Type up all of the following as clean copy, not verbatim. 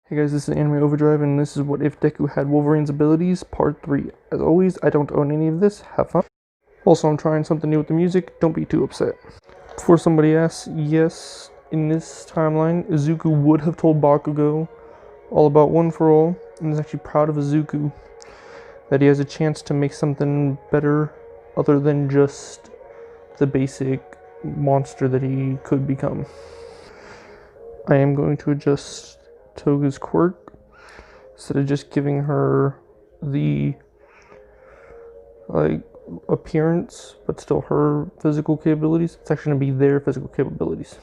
Hey guys, this is Anime Overdrive, and this is what if Deku had Wolverine's abilities, part 3. As always, I don't own any of this, have fun. Also, I'm trying something new with the music, don't be too upset. Before somebody asks, yes, in this timeline, Izuku would have told Bakugo all about One For All, and is actually proud of Izuku, that he has a chance to make something better other than just the basic monster that he could become. I am going to adjust Toga's quirk instead of just giving her the appearance but still her physical capabilities. It's actually going to be their physical capabilities,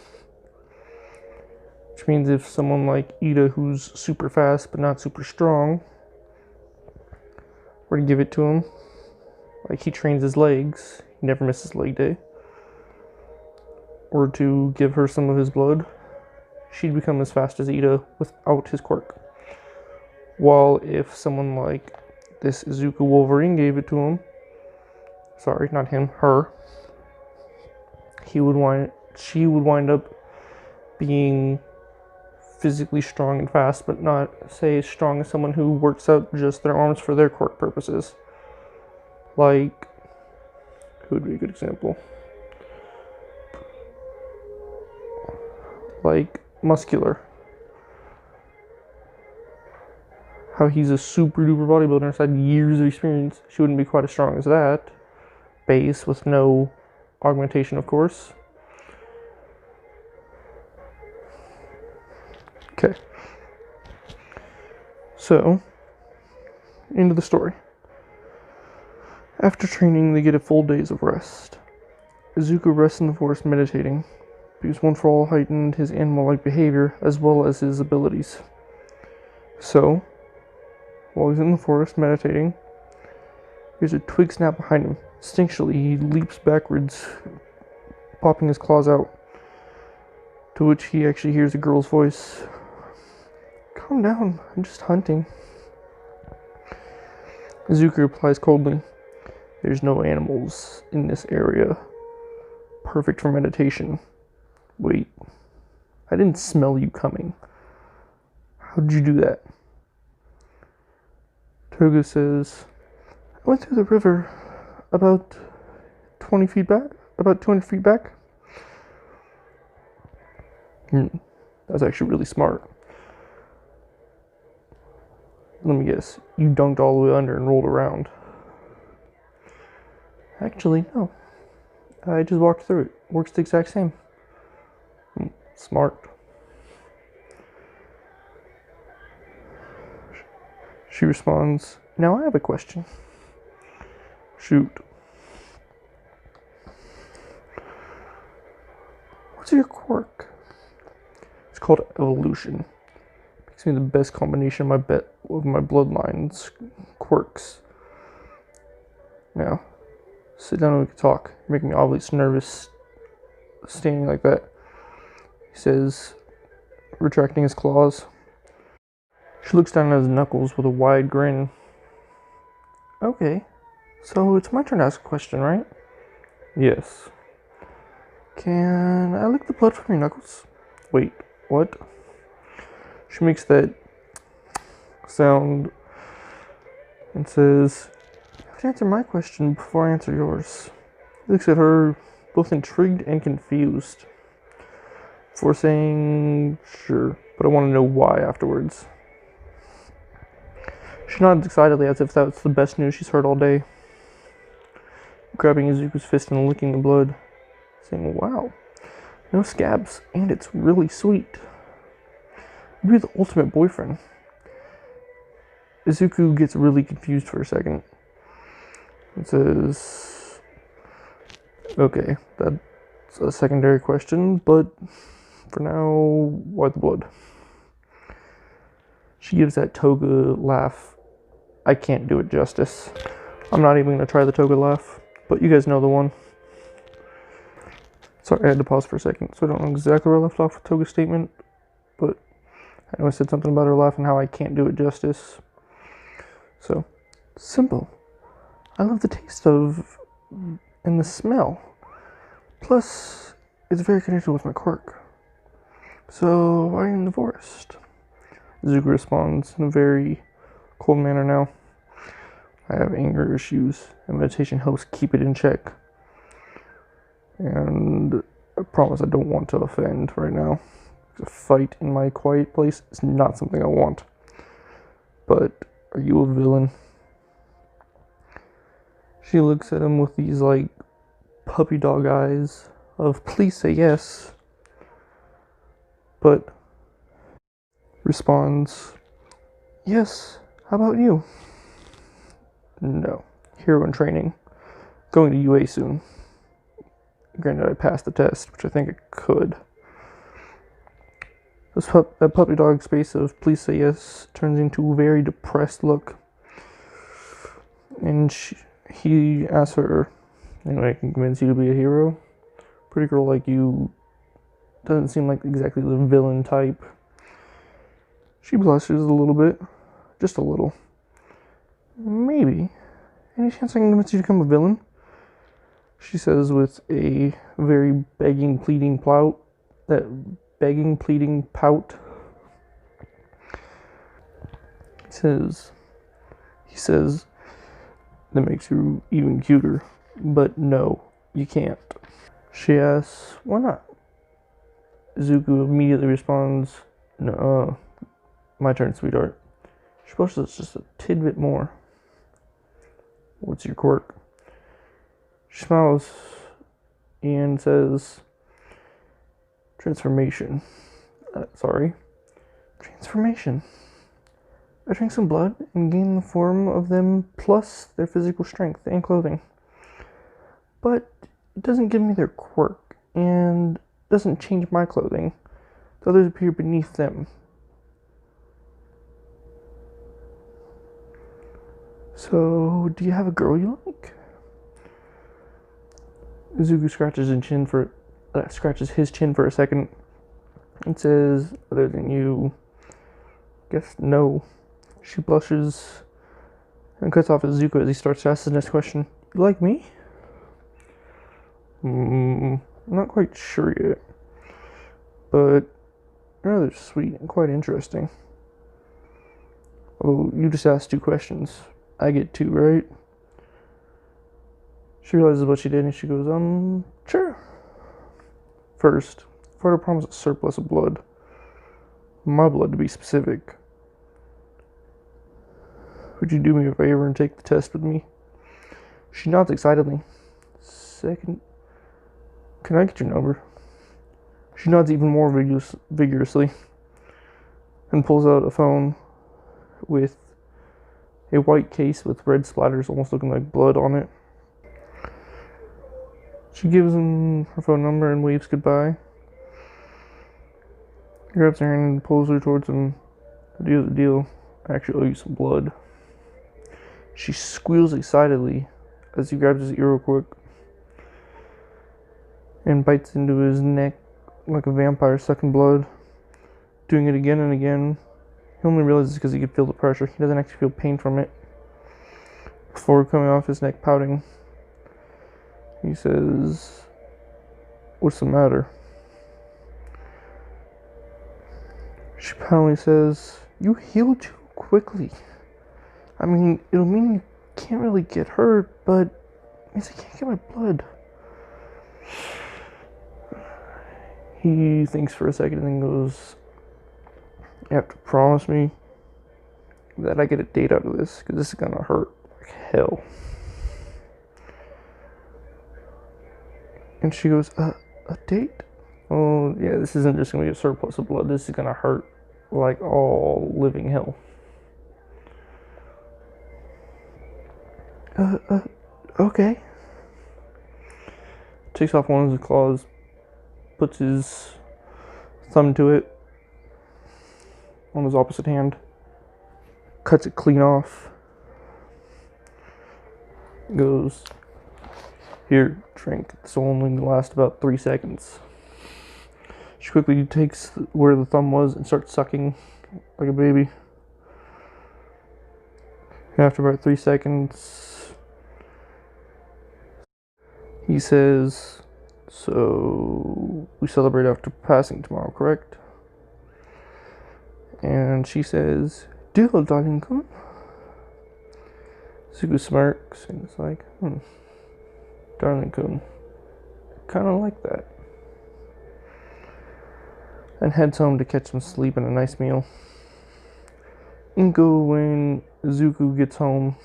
which means if someone like Ida, who's super fast but not super strong, were to give it to him, like he trains his legs, he never misses leg day, or to give her some of his blood, she'd become as fast as Ida without his quirk. While if someone like this Izuku Wolverine gave it to him, sorry, not him, her, she would wind up being physically strong and fast, but not, say, as strong as someone who works out just their arms for their quirk purposes. Like, who would be a good example? Like, Muscular. How he's a super duper bodybuilder and had years of experience. She wouldn't be quite as strong as that. Base with no augmentation, of course. Okay. So, into the story. After training, they get a full days of rest. Izuku rests in the forest meditating, because One For All heightened his animal-like behavior as well as his abilities. So, while he's in the forest meditating, there's a twig snap behind him. Instinctually, he leaps backwards, popping his claws out, to which he actually hears a girl's voice. "Calm down, I'm just hunting." Izuku replies coldly, "There's no animals in this area. Perfect for meditation." Wait, I didn't smell you coming. How did you do that? Toga says, "I went through the river about 20 feet back, about 200 feet back." That's actually really smart. Let me guess, you dunked all the way under and rolled around. Actually, no. I just walked through it. Works the exact same. Smart. She responds, "Now I have a question." Shoot. "What's your quirk?" "It's called evolution. It makes me the best combination of my bloodline's quirks. Now, sit down and we can talk. You're making me obviously nervous standing like that," he says, retracting his claws. She looks down at his knuckles with a wide grin. "Okay, so it's my turn to ask a question, right?" "Yes." "Can I lick the blood from your knuckles?" "Wait, what?" She makes that sound and says, "You have to answer my question before I answer yours." He looks at her, both intrigued and confused, before saying, "Sure, but I want to know why afterwards." She nods excitedly as if that's the best news she's heard all day, grabbing Izuku's fist and licking the blood, saying, "Wow, no scabs, and it's really sweet. You're the ultimate boyfriend." Izuku gets really confused for a second. It says, "Okay, that's a secondary question, but for now, why the blood?" She gives that Toga laugh. I can't do it justice. I'm not even going to try the Toga laugh, but you guys know the one. Sorry, I had to pause for a second, so I don't know exactly where I left off with Toga's statement, but I know I said something about her laugh and how I can't do it justice. So, simple. I love the taste of and the smell. Plus, it's very connected with my quirk. So, why are you in the forest? Izuku responds in a very cold manner now. I have anger issues, and meditation helps keep it in check. And I promise I don't want to offend right now. A fight in my quiet place is not something I want. But are you a villain? She looks at him with these like puppy dog eyes of please say yes, but responds, yes, how about you? No, hero in training, going to UA soon. Granted, I passed the test, which I think I could. That puppy dog's face of please say yes turns into a very depressed look. And he asks her, anyway, I can convince you to be a hero? Pretty girl like you doesn't seem like exactly the villain type. She blushes a little bit. Just a little. Maybe. Any chance I can convince you to become a villain? She says with a very begging, pleading pout. That begging, pleading pout. He says, that makes you even cuter. But no, you can't. She asks, why not? Izuku immediately responds, no, my turn, sweetheart. She blushes just a tidbit more. What's your quirk? She smiles and says, transformation. Transformation. I drink some blood and gain the form of them plus their physical strength and clothing. But it doesn't give me their quirk and doesn't change my clothing. The others appear beneath them. So, do you have a girl you like? Izuku scratches his chin for a second and says, other than you, guess no. She blushes and cuts off Izuku as he starts to ask his next question. You like me? I'm not quite sure yet, but rather sweet and quite interesting. Oh, you just asked 2 questions. I get 2, right? She realizes what she did and she goes, sure. First, if I were to promise a surplus of blood, my blood to be specific, would you do me a favor and take the test with me? She nods excitedly. Second, can I get your number? She nods even more vigorously and pulls out a phone with a white case with red splatters almost looking like blood on it. She gives him her phone number and waves goodbye. He grabs her hand and pulls her towards him. The deal. I actually owe you some blood. She squeals excitedly as he grabs his ear real quick and bites into his neck like a vampire sucking blood, doing it again and again. He only realizes because he could feel the pressure. He doesn't actually feel pain from it. Before coming off his neck pouting, he says, what's the matter? She finally says, you heal too quickly. I mean, it'll mean you can't really get hurt, but it means I can't get my blood. He thinks for a second and then goes, you have to promise me that I get a date out of this, because this is gonna hurt like hell. And she goes, a date? Oh, yeah, this isn't just gonna be a surplus of blood. This is gonna hurt like all living hell. Okay. Takes off one of his claws, puts his thumb to it on his opposite hand, cuts it clean off, goes, here, drink. This will only last about 3 seconds. She quickly takes where the thumb was and starts sucking like a baby. After about 3 seconds, he says, so we celebrate after passing tomorrow, correct? And she says, "Deal, darling, come." Izuku smirks and it's like, darling-kun, kind of like that. And heads home to catch some sleep and a nice meal. Inko, when Izuku gets home,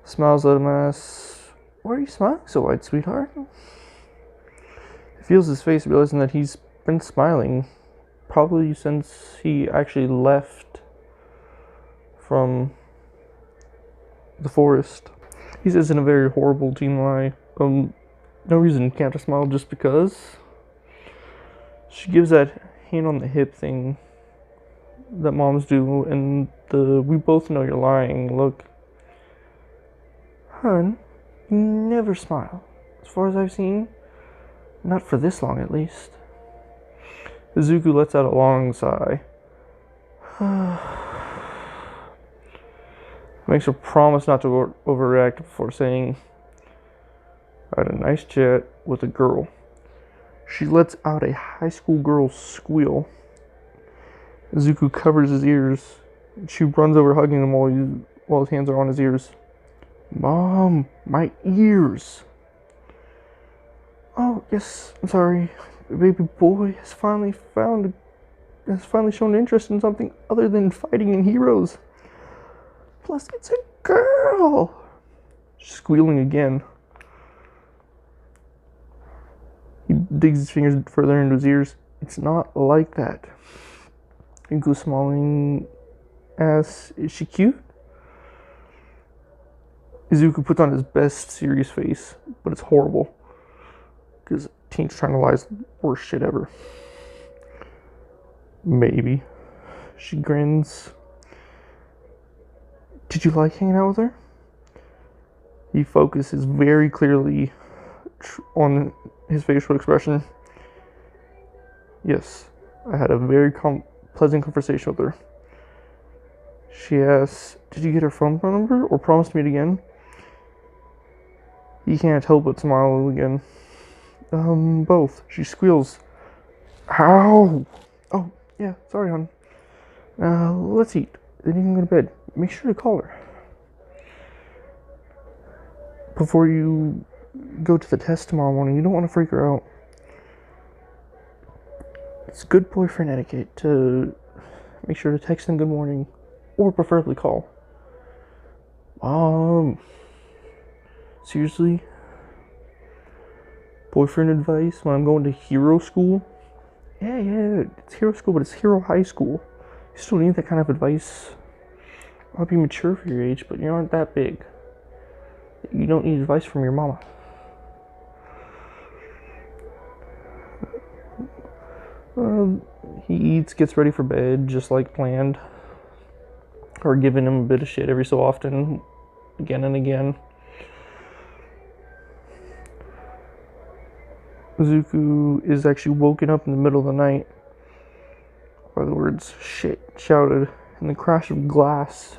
smiles at him and asks, "Why are you smiling so wide, sweetheart?" He feels his face, realizing that he's been smiling probably since he actually left from the forest. He says in a very horrible teen lie, no reason can't I smile just because. She gives that hand on the hip thing that moms do, and we both know you're lying look. Hun, you never smile. As far as I've seen. Not for this long, at least. Izuku lets out a long sigh. Makes her promise not to overreact before saying, "I had a nice chat with a girl." She lets out a high school girl's squeal. Izuku covers his ears. She runs over hugging him while his hands are on his ears. "Mom, my ears." "Oh, yes, I'm sorry. Baby boy has finally shown interest in something other than fighting and heroes. Plus, it's a girl." She's squealing again. He digs his fingers further into his ears. "It's not like that." Inko smiling asks, "Is she cute?" Izuku puts on his best serious face, but it's horrible. Because teens trying to lie is the worst shit ever. "Maybe." She grins. "Did you like hanging out with her?" He focuses very clearly on his facial expression. "Yes, I had a very pleasant conversation with her." She asks, "Did you get her phone number or promise to meet again?" He can't help but smile again. Both." She squeals. "Ow!" "Oh, yeah, sorry, hon. Let's eat. Then you can go to bed. Make sure to call her before you go to the test tomorrow morning. You don't want to freak her out. It's good boyfriend etiquette to make sure to text them good morning, or preferably call." Seriously? Boyfriend advice when I'm going to hero school? Yeah, it's hero school, but it's hero high school. You still need that kind of advice. I'll be mature for your age, but you aren't that big. You don't need advice from your mama. He eats, gets ready for bed, just like planned. Or giving him a bit of shit every so often, again and again. Izuku is actually woken up in the middle of the night by the words "shit" shouted and the crash of glass.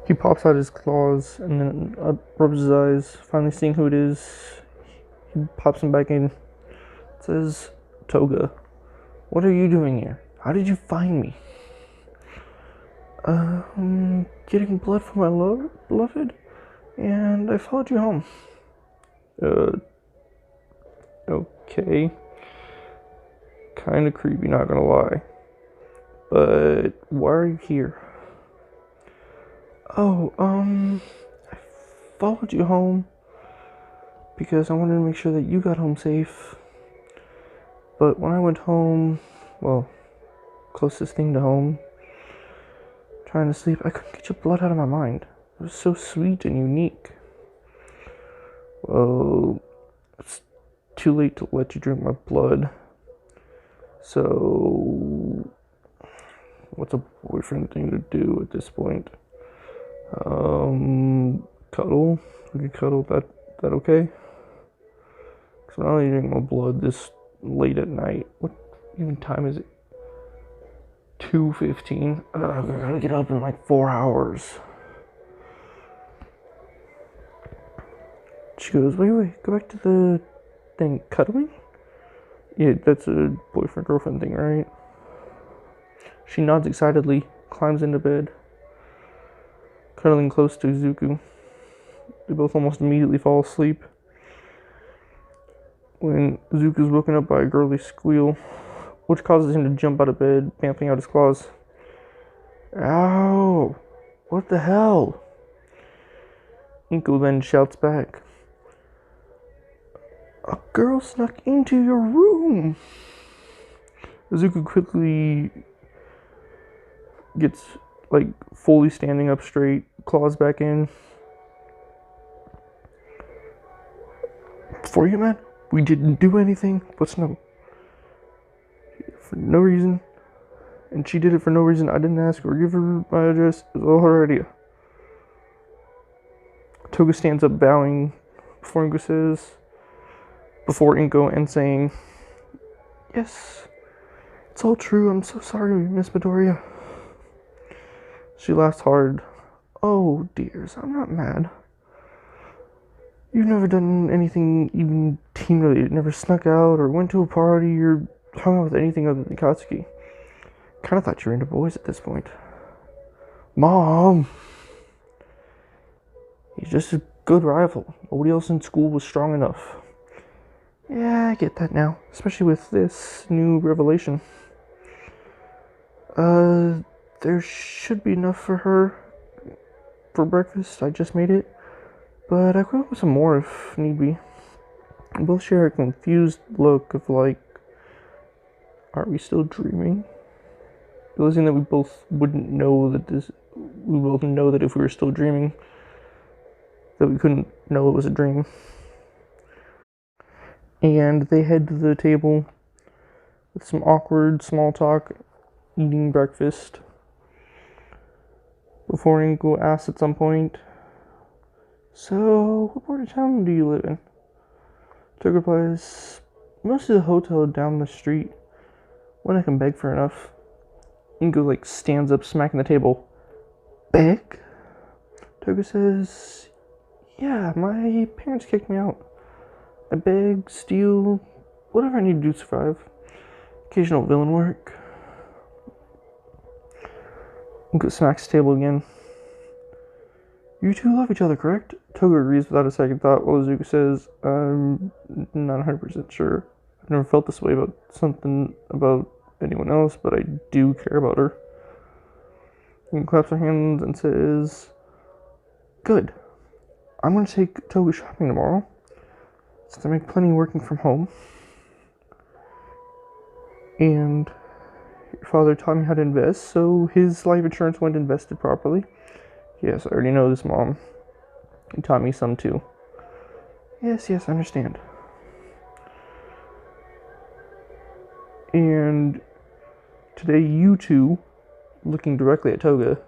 He pops out his claws and then rubs his eyes, finally seeing who it is. He pops him back in. It says, "Toga, what are you doing here? How did you find me?" Getting blood from my beloved, and I followed you home." Okay. Kinda creepy, not gonna lie. But why are you here? "Oh, I followed you home because I wanted to make sure that you got home safe. But when I went home, well, closest thing to home, trying to sleep, I couldn't get your blood out of my mind. It was so sweet and unique." "Well, it's too late to let you drink my blood. So, what's a boyfriend thing to do at this point? Cuddle? We could cuddle. That okay? Because I'm not only drinking my blood this late at night. What even time is it? 2:15. I gotta get up in like 4 hours." She goes, wait, go back to the thing. Cuddling? Yeah, that's a boyfriend-girlfriend thing, right? She nods excitedly, climbs into bed, cuddling close to Izuku. They both almost immediately fall asleep when Izuku's woken up by a girly squeal, which causes him to jump out of bed, bamping out his claws. Ow! What the hell? Inko then shouts back, a girl snuck into your room! Izuku quickly gets, fully standing up straight, claws back in. For you, man? We didn't do anything. What's no? For no reason. And she did it for no reason. I didn't ask or give her my address. It was all her idea. Toga stands up, bowing before Inko and saying, yes, it's all true. I'm so sorry, Miss Midoriya. She laughs hard. Oh, dears, I'm not mad. You've never done anything even teen-related. Never snuck out or went to a party or hung out with anything other than Katsuki. Kinda thought you were into boys at this point. Mom! He's just a good rival. Nobody else in school was strong enough. Yeah, I get that now. Especially with this new revelation. There should be enough for her for breakfast. I just made it. But I could have some more if need be. We both share a confused look of are we still dreaming? Realizing that we both know that if we were still dreaming, that we couldn't know it was a dream. And they head to the table with some awkward small talk, eating breakfast. Before Inko asks at some point, so, what part of town do you live in? Toga replies, most of the hotel down the street. When I can beg for enough. Inko, stands up, smacking the table. Beg? Toga says, yeah, my parents kicked me out. I beg, steal, whatever I need to do to survive. Occasional villain work. Inko smacks the table again. You two love each other, correct? Toga agrees without a second thought, while Izuku says, I'm not 100% sure. I've never felt this way about anyone else, but I do care about her. Inko claps her hands and says, good. I'm going to take Toga shopping tomorrow, since I make plenty working from home. And your father taught me how to invest, so his life insurance went invested properly. Yes, I already know this, Mom. He taught me some too. Yes, I understand. And today you two, looking directly at Toga,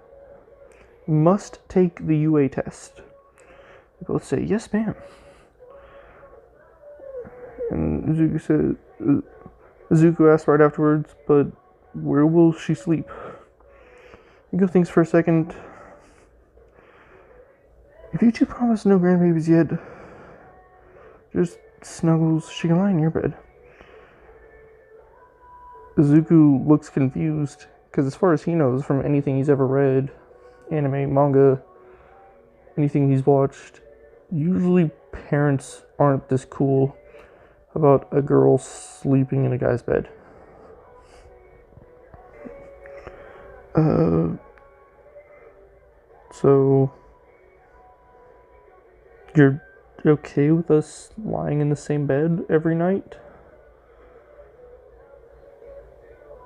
must take the UA test. They both say, yes, ma'am. And Izuku asks right afterwards, but where will she sleep? Inko thinks for a second. If you two promise no grandbabies yet, just snuggles, she can lie in your bed. Izuku looks confused, because as far as he knows from anything he's ever read, anime, manga, anything he's watched, usually parents aren't this cool about a girl sleeping in a guy's bed. So you're okay with us lying in the same bed every night?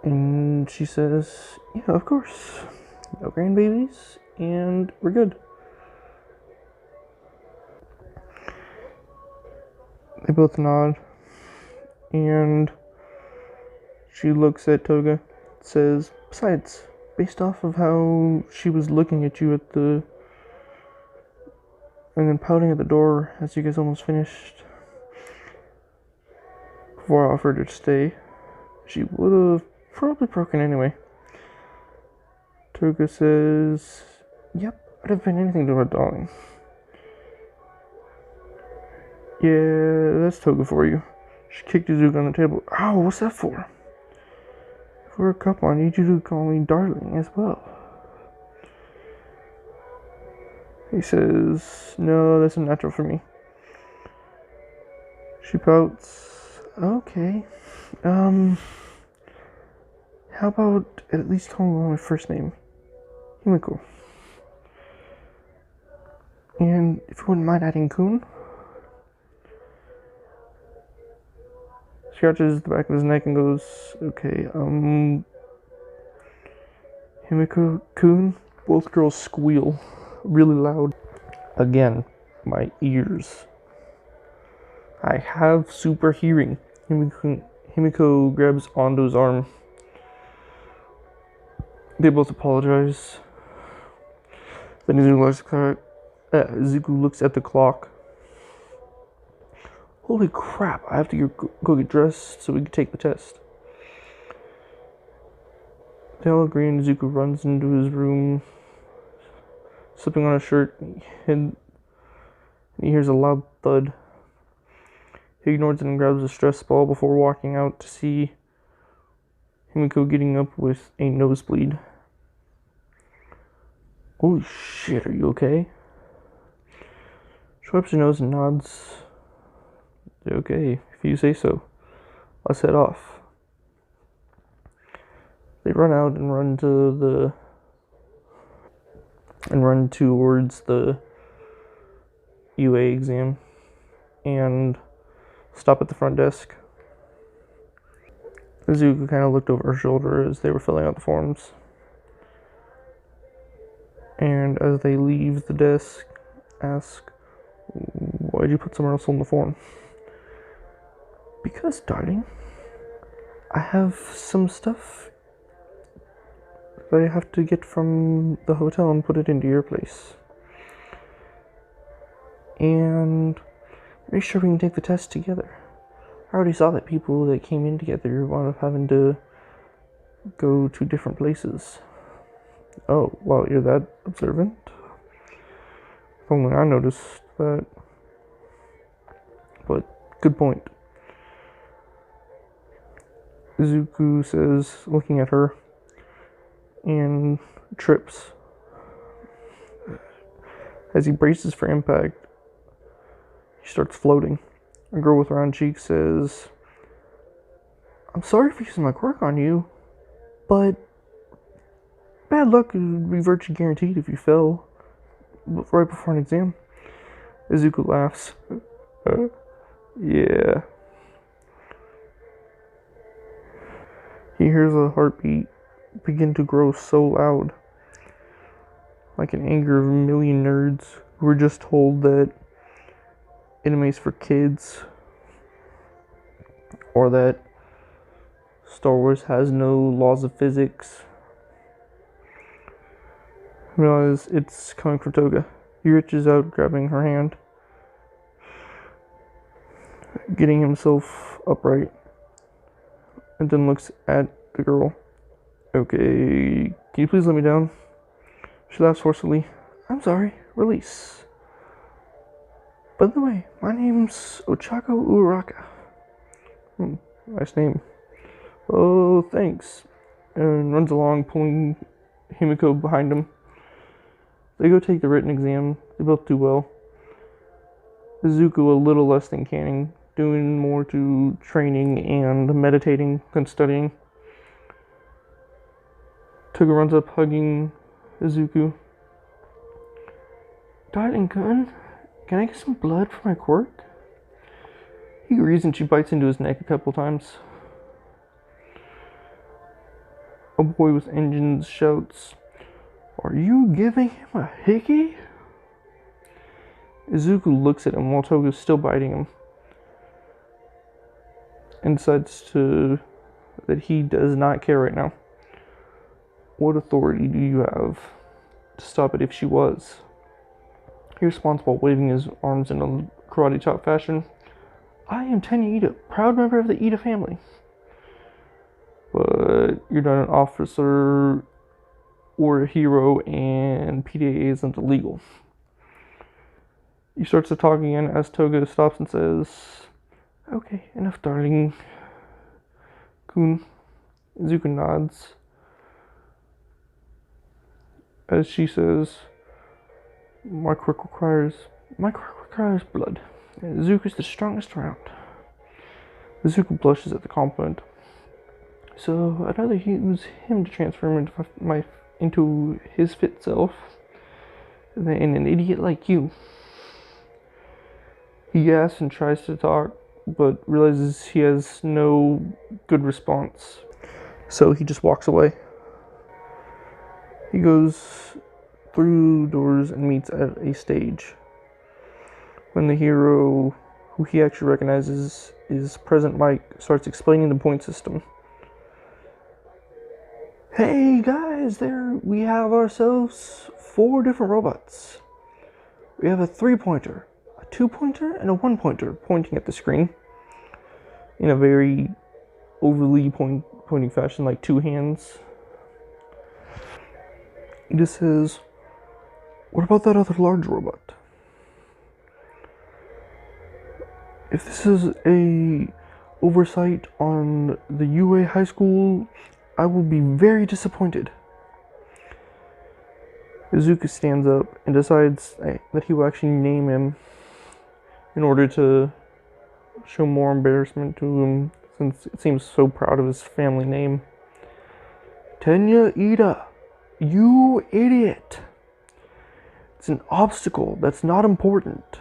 And she says, yeah, of course. No grandbabies, and we're good. They both nod, and she looks at Toga, says, besides, based off of how she was looking at you and then pouting at the door as you guys almost finished, before I offered her to stay, she would have probably broken anyway. Toga says, yep, I'd have been anything to her darling. Yeah, that's Toga for you. She kicked Izuku on the table. Ow, what's that for? For a couple, I need you to call me darling as well. He says, no, that's unnatural for me. She pouts. Okay. How about at least call me by my first name? Himiko. And if you wouldn't mind adding Kun. Scratches the back of his neck and goes, okay, Himiko Kun. Both girls squeal really loud. Again, my ears. I have super hearing. Himiko grabs Ando's arm. They both apologize. Then Izuku looks at the clock. Holy crap, I have to go get dressed so we can take the test. They all agree and Izuku runs into his room, slipping on a shirt, and he hears a loud thud. He ignores it and grabs a stress ball before walking out to see Himiko getting up with a nosebleed. Holy shit, are you okay? She wipes her nose and nods. Okay, if you say so. Let's head off. They run out and run towards the UA exam and stop at the front desk. Izuku kind of looked over her shoulder as they were filling out the forms. And as they leave the desk, ask, why'd you put somewhere else on the form? Because, darling, I have some stuff that I have to get from the hotel and put it into your place. And make sure we can take the test together. I already saw that people that came in together wound up having to go to different places. Oh, wow, you're that observant? If only I noticed that. But, good point. Izuku says, looking at her, and trips. As he braces for impact, he starts floating. A girl with round cheeks says, I'm sorry for using my quirk on you, but bad luck would be virtually guaranteed if you fell right before an exam. Izuku laughs. Yeah. He hears a heartbeat begin to grow so loud, like an anger of a million nerds who were just told that anime's for kids, or that Star Wars has no laws of physics. I realize it's coming from Toga. He reaches out, grabbing her hand, getting himself upright, and then looks at the girl. Okay, can you please let me down? She laughs forcefully. I'm sorry, release. By the way, my name's Ochako Uraka. Nice name. Oh, thanks. And runs along, pulling Himiko behind him. They go take the written exam. They both do well. Izuku a little less than canning, doing more to training and meditating than studying. Toga runs up, hugging Izuku. Darling Kun, can I get some blood for my quirk? He agrees and she bites into his neck a couple times. A boy with engines shouts, Are you giving him a hickey? Izuku looks at him while Toga's still biting him, and decides that he does not care right now. What authority do you have to stop it if she was? He responds while waving his arms in a karate chop fashion. I am Tenya Ida, proud member of the Ida family. But you're not an officer or a hero, and PDA isn't illegal. He starts to talk again as Toga stops and says, Okay, enough, darling. Kun. Izuku nods as she says, My quirk requires blood. And Izuku's the strongest around. Izuku blushes at the compliment. So I'd rather use him to transform into his fit self than an idiot like you. He gasps and tries to talk, but realizes he has no good response. So he just walks away. He goes through doors and meets at a stage. When the hero, who he actually recognizes is President Mike, starts explaining the point system. Hey guys, there we have ourselves 4 different robots. We have a 3-pointer, a 2-pointer, and a 1-pointer pointing at the screen in a very overly pointing fashion, like 2 hands. He just says, what about that other large robot? If this is a oversight on the UA High School, I will be very disappointed. Izuku stands up and decides that he will actually name him in order to show more embarrassment to him, since it seems so proud of his family name. Tenya Ida, you idiot! It's an obstacle that's not important.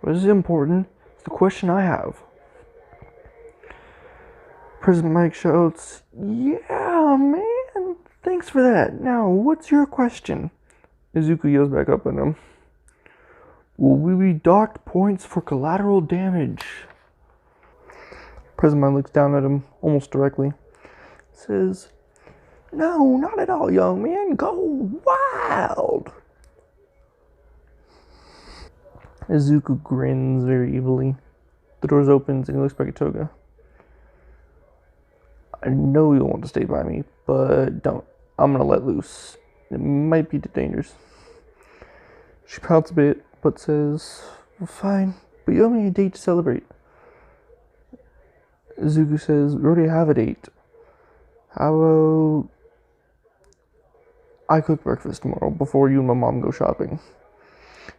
What is important? It's the question I have. President Mike shouts, Yeah, man, thanks for that. Now, what's your question? Izuku yells back up at him. Will we be docked points for collateral damage? President Mike looks down at him almost directly. Says, No, not at all, young man. Go wild. Izuku grins very evilly. The doors opens and he looks back at Toga. I know you'll want to stay by me, but don't. I'm gonna let loose. It might be dangerous. She pouts a bit, but says, well, fine, but you owe me a date to celebrate. Izuku says, we already have a date. How about I cook breakfast tomorrow before you and my mom go shopping?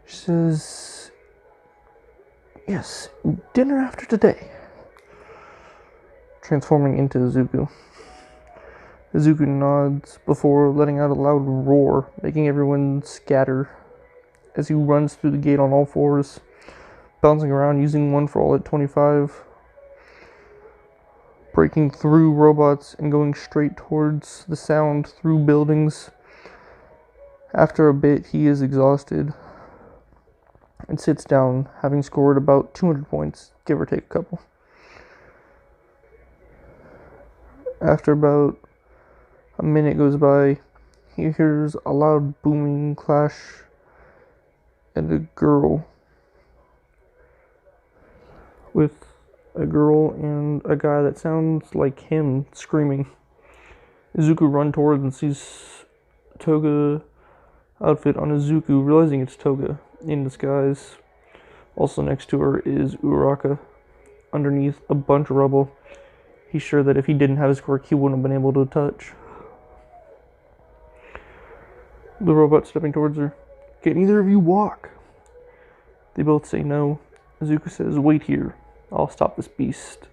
She says, yes, dinner after today. Transforming into Izuku. Izuku nods before letting out a loud roar, making everyone scatter as he runs through the gate on all fours, bouncing around using one for all at 25, breaking through robots and going straight towards the sound through buildings. After a bit, he is exhausted and sits down, having scored about 200 points, give or take a couple. After about a minute goes by, he hears a loud booming clash and a girl and a guy that sounds like him screaming. Izuku runs towards and sees Toga outfit on Izuku, realizing it's Toga in disguise. Also next to her is Uraka, underneath a bunch of rubble. He's sure that if he didn't have his quirk, he wouldn't have been able to touch. The robot stepping towards her. Can either of you walk? They both say no. Izuku says, wait here. I'll stop this beast.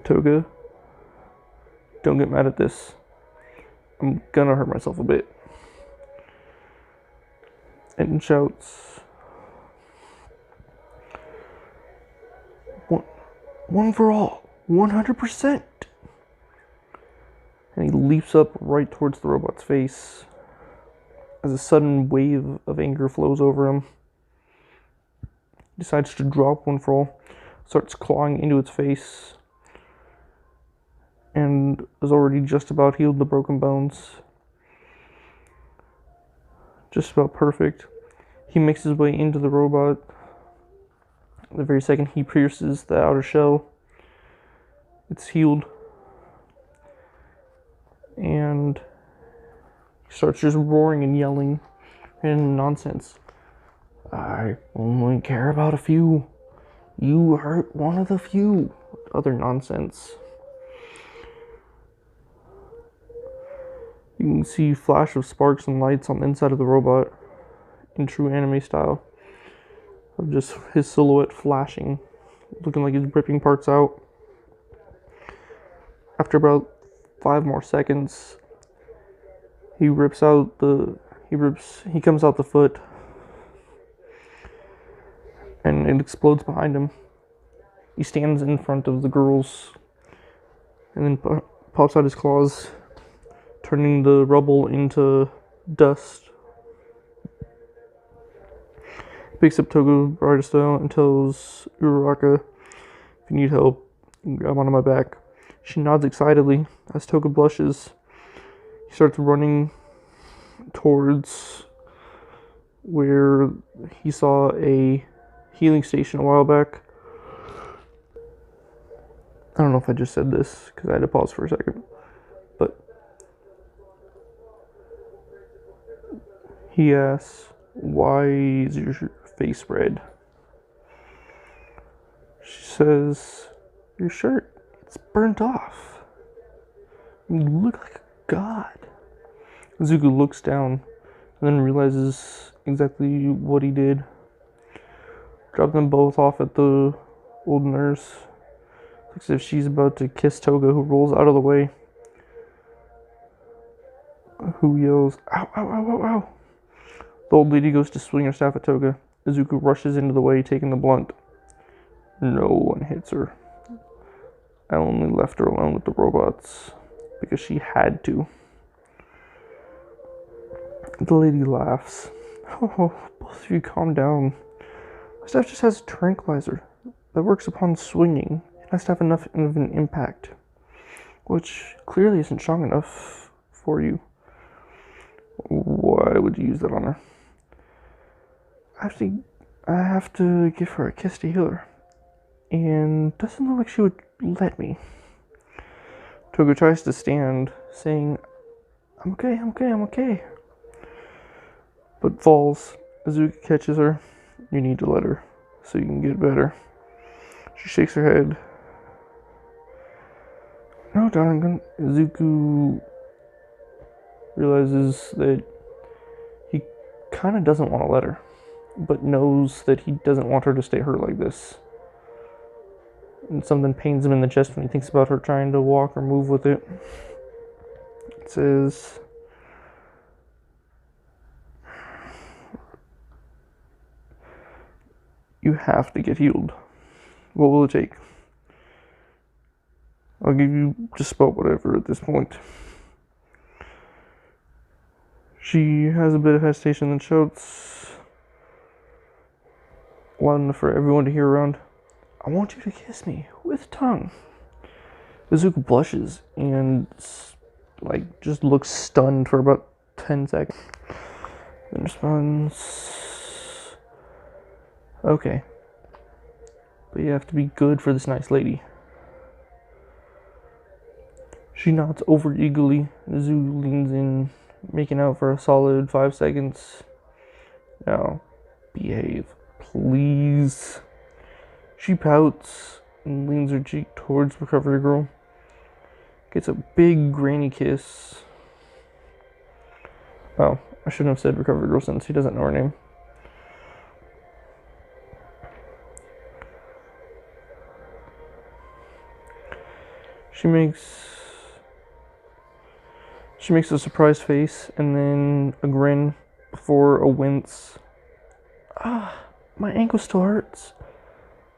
Toga, don't get mad at this. I'm gonna hurt myself a bit. And shouts, one for all, 100%. And he leaps up right towards the robot's face as a sudden wave of anger flows over him. He decides to drop one for all, starts clawing into its face, and has already just about healed the broken bones. Just about perfect. He makes his way into the robot. The very second he pierces the outer shell, it's healed. And he starts just roaring and yelling and nonsense. I only care about a few. You hurt one of the few. Other nonsense. You can see flash of sparks and lights on the inside of the robot in true anime style. Of just his silhouette flashing, looking like he's ripping parts out. After about 5 more seconds, he comes out the foot, and it explodes behind him. He stands in front of the girls, and then pops out his claws, turning the rubble into dust. Picks up Toga rider style and tells Uraraka, if you need help, grab onto my back. She nods excitedly as Toga blushes. He starts running towards where he saw a healing station a while back. I don't know if I just said this because I had to pause for a second, but he asks, why is your face red? She says, your shirt, it's burnt off. You look like a god. Izuku looks down and then realizes exactly what he did. Dropped them both off at the old nurse. Looks as if she's about to kiss Toga, who rolls out of the way. Who yells, ow, ow, ow, ow, ow. The old lady goes to swing her staff at Toga. Izuku rushes into the way, taking the blunt. No one hits her. I only left her alone with the robots because she had to. The lady laughs. Oh, both of you calm down. My staff just has a tranquilizer that works upon swinging. It has to have enough of an impact, which clearly isn't strong enough for you. Why would you use that on her? I have to give her a kiss to heal her. And doesn't look like she would let me. Toga tries to stand, saying, I'm okay. But falls. Izuku catches her. You need to let her, so you can get better. She shakes her head. No, darling. Izuku realizes that he kind of doesn't want to let her, but knows that he doesn't want her to stay hurt like this. And something pains him in the chest when he thinks about her trying to walk or move with it. It says, you have to get healed. What will it take? I'll give you just about whatever at this point. She has a bit of hesitation and shouts loud enough for everyone to hear around, I want you to kiss me with tongue. Izuku blushes and just looks stunned for about 10 seconds. Then responds, okay. But you have to be good for this nice lady. She nods over eagerly. Izuku leans in, making out for a solid 5 seconds. Now, behave, please. She pouts and leans her cheek towards Recovery Girl. Gets a big granny kiss. Oh, I shouldn't have said Recovery Girl since he doesn't know her name. She makes a surprised face and then a grin before a wince. Ah, my ankle still hurts.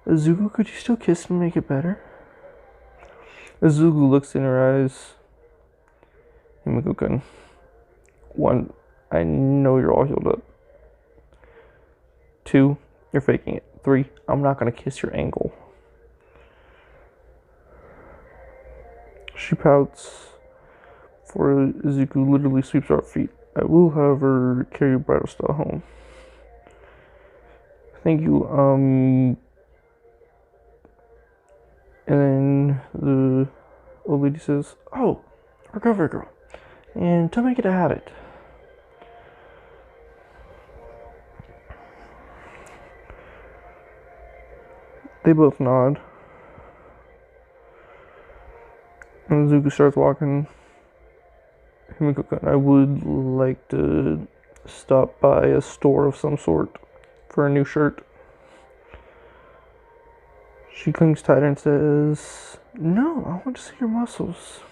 Izuku, could you still kiss and make it better? Izuku looks in her eyes. Himiko-kun. 1, I know you're all healed up. 2, you're faking it. 3, I'm not gonna kiss your ankle. She pouts, for Izuku literally sweeps her feet. I will, however, carry your bridal style home. Thank you, And then the old lady says, oh, Recovery Girl. And to make it a habit. They both nod. And Izuku starts walking. Himiko-kun, I would like to stop by a store of some sort for a new shirt. She clings tighter and says, no, I want to see your muscles.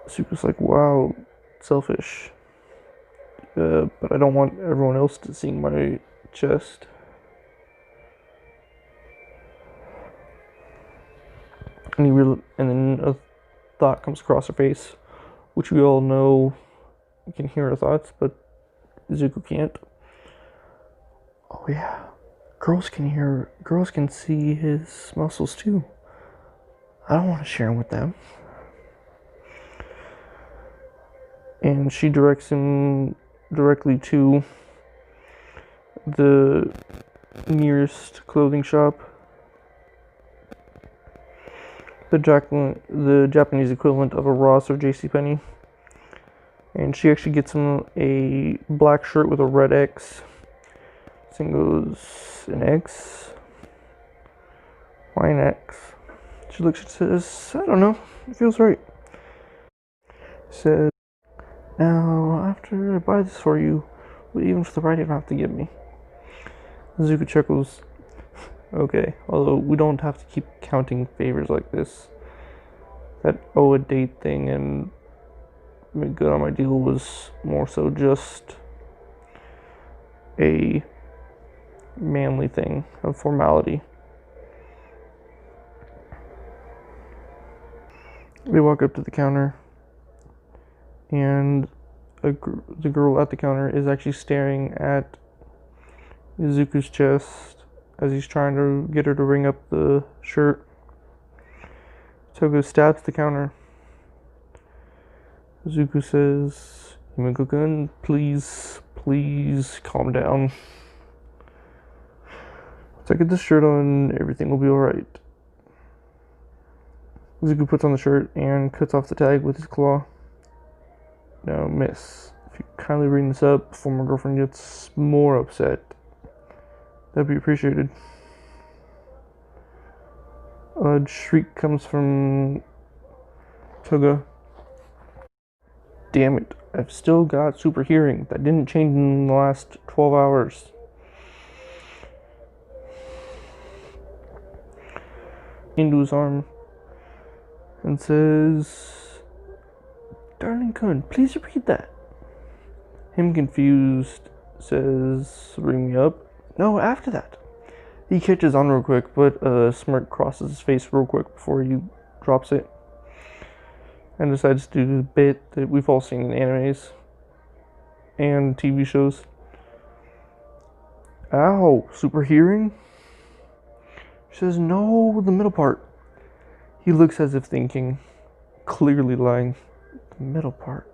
Izuku's like, wow, selfish. But I don't want everyone else to see my chest. And then a thought comes across her face, which we all know you can hear her thoughts, but Izuku can't. Oh yeah, girls can see his muscles too. I don't want to share them with them. And she directs him directly to the nearest clothing shop. The Japanese equivalent of a Ross or JCPenney. And she actually gets him a black shirt with a red X. This thing goes, an X? Why an X? She looks and says, I don't know, it feels right. Says, now, after I buy this for you, what even for the right you don't have to give me? Izuku chuckles. Okay, although we don't have to keep counting favors like this. That a date thing and make good on my deal was more so just a manly thing of formality. They walk up to the counter, and the girl at the counter is actually staring at Izuku's chest as he's trying to get her to ring up the shirt. Togo stabs the counter. Izuku says, Himiko-kun, please calm down. Once I get this shirt on, everything will be alright. Izuku puts on the shirt and cuts off the tag with his claw. Now, miss, if you kindly ring this up before my girlfriend gets more upset, that'd be appreciated. A shriek comes from Toga. Damn it, I've still got super hearing. That didn't change in the last 12 hours. Into his arm and says, Darling-kun, please repeat that. Him confused says, ring me up. No, after that. He catches on real quick, but a smirk crosses his face real quick before he drops it. And decides to do the bit that we've all seen in animes and TV shows. Ow, super hearing? She says, no, the middle part. He looks as if thinking, clearly lying. The middle part.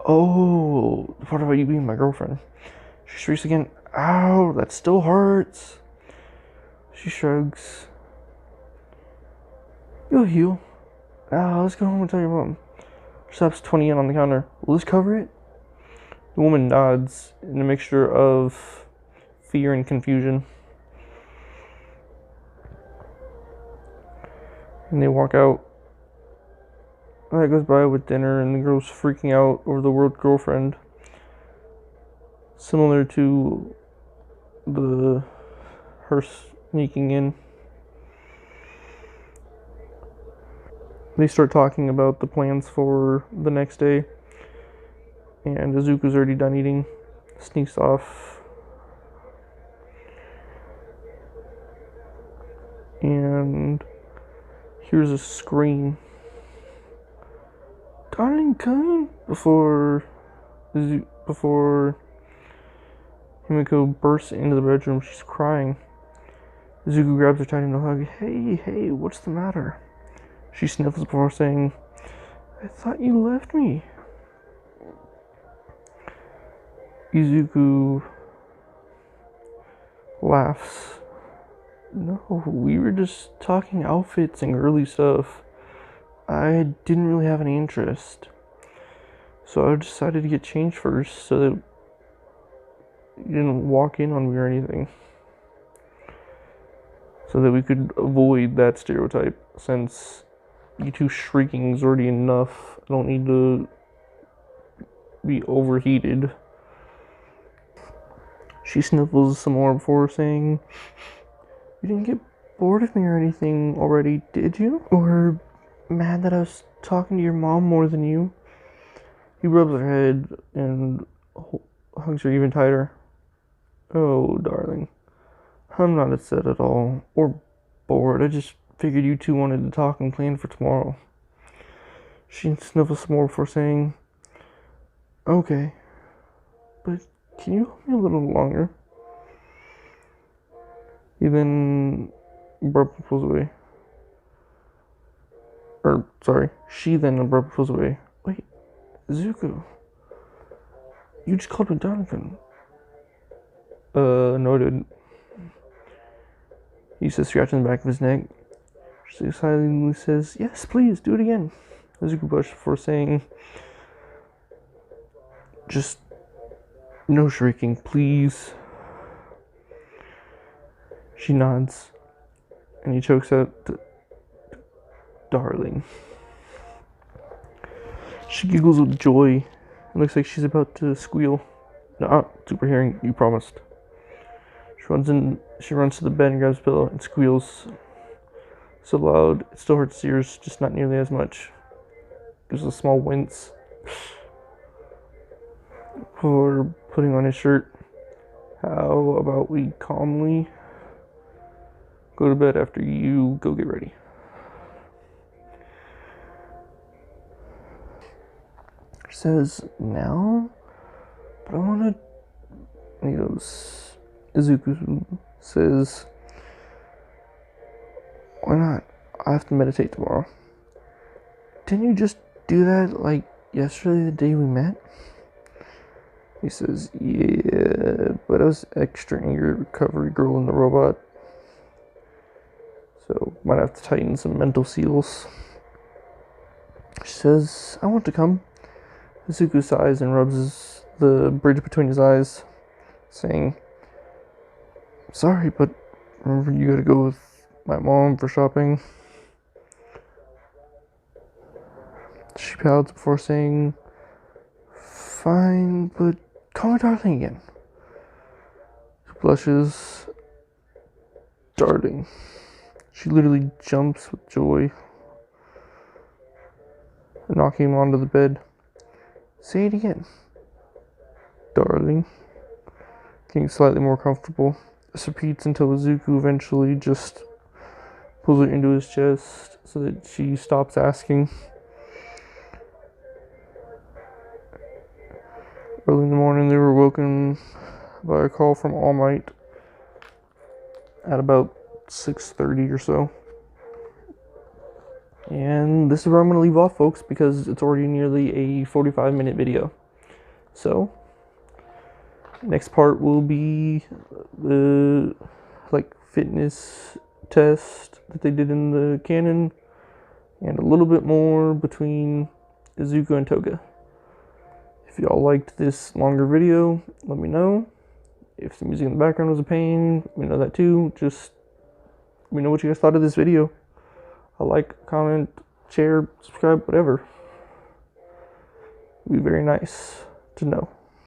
Oh, the part about you being my girlfriend. She shrieks again. Ow, that still hurts. She shrugs. You'll heal. Let's go home and tell your mom. She slaps 20 yen on the counter. Will this cover it? The woman nods in a mixture of fear and confusion. And they walk out. That goes by with dinner, and the girl's freaking out over the word girlfriend. Similar to her sneaking in. They start talking about the plans for the next day, and Izuku's already done eating, sneaks off, and hears a scream. Darling-kun! Before Himiko bursts into the bedroom, she's crying. Izuku grabs her tight in a hug. Hey, what's the matter? She sniffles before saying, I thought you left me. Izuku laughs. No, we were just talking outfits and girly stuff. I didn't really have any interest. So I decided to get changed first so that You didn't walk in on me or anything. So that we could avoid that stereotype, since you two shrieking is already enough. I don't need to be overheated. She sniffles some more before saying, "You didn't get bored of me or anything already, did you? Or mad that I was talking to your mom more than you?" He rubs her head and hugs her even tighter. "Oh, darling, I'm not upset at all, or bored. I just figured you two wanted to talk and plan for tomorrow." She sniffles some more before saying, "Okay, but can you hold me a little longer?" He then abruptly pulls away. She then abruptly pulls away. "Wait, Izuku, you just called me darling." No, I didn't," he says, scratching the back of his neck. She silently says, "Yes, please, do it again." Izuku blushes before saying, "Just no shrieking, please." She nods, and he chokes out, "Darling." She giggles with joy. It looks like she's about to squeal. "Not super hearing, you promised." She runs to the bed and grabs a pillow and squeals so loud it still hurts ears, just not nearly as much. There's a small wince before putting on his shirt. "How about we calmly go to bed after you go get ready?" She says, "Now? But I want to..." And he goes, Izuku says, "Why not? I have to meditate tomorrow." "Didn't you just do that like yesterday, the day we met?" He says, "Yeah, but I was extra angry at Recovery Girl and the robot. So might have to tighten some mental seals." She says, "I want to come." Izuku sighs and rubs the bridge between his eyes, saying, "Sorry, but remember you gotta go with my mom for shopping." She pouts before saying, "Fine, but call me darling again." She blushes. "Darling." She literally jumps with joy, knocking him onto the bed. "Say it again." "Darling." Getting slightly more comfortable. This repeats until Izuku eventually just pulls her into his chest so that she stops asking. Early in the morning, they were woken by a call from All Might at about 6:30 or so. And this is where I'm going to leave off, folks, because it's already nearly a 45-minute video. So, next part will be the fitness test that they did in the canon, and a little bit more between Izuku and Toga. If y'all liked this longer video, let me know. If the music in the background was a pain, let me know that too. Just let me know what you guys thought of this video. A like, comment, share, subscribe, whatever. It'd be very nice to know.